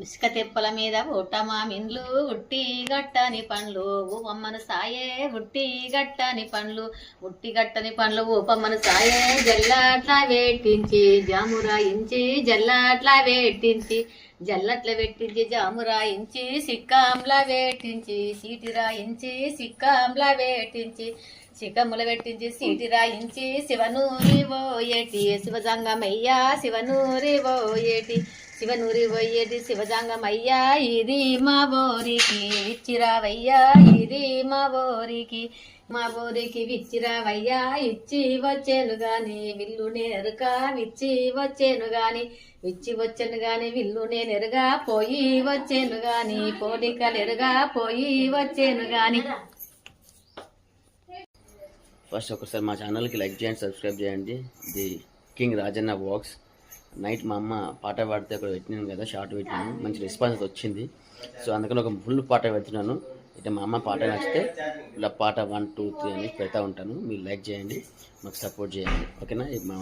ఇసుక తెప్పల మీద ఓటమా మిండ్లు ఉట్టి గట్టని పండ్లు ఊపమ్మను సాయే ఉట్టి గట్టని పండ్లు ఉట్టి గట్టని పండ్లు ఊపమ్మను సాయే జల్లాట్లా వేటించి జామురాయించి జల్లాట్లా వేటించి జల్లట్ల పెట్టించి జామురాయించి సిక్కాంలా వేటించి సీటి రాయించి సిక్కాంలా వేటించి సిక్కముల పెట్టించి సీటి రాయించి శివనూరి ఓయేటి శివజంగమయ్యా శివనూరి ఓయేటి శివనూరి పోయేటి శివజంగమయ్యా ఇది మా బోరికి విచ్చిరావయ్యా ఇది మా బోరికి విచ్చిరావయ్యా ఇచ్చి వచ్చేను గాని విల్లు నేనెరుక విచ్చి వచ్చేను గాని విచ్చి వచ్చాను గాని విల్లు నేనెరుగా పోయి వచ్చేను గాని పోలికలెరుగా పోయి వచ్చేను గాని. ఫస్ట్ ఒకసారి మా ఛానల్కి లైక్ చేయండి, సబ్స్క్రైబ్ చేయండి. The king Rajanna walks. Night మా అమ్మ పాట పాడితే అక్కడ పెట్టినాను కదా, షార్ట్ పెట్టినాను, మంచి రెస్పాన్స్ వచ్చింది. సో అందుకని ఒక ఫుల్ పాట పెడుతున్నాను. అయితే మా అమ్మ పాట నచ్చితే ఇలా పాట 1, 2, 3 అని పెడతా ఉంటాను. మీరు లైక్ చేయండి, మాకు సపోర్ట్ చేయండి, ఓకేనా. మా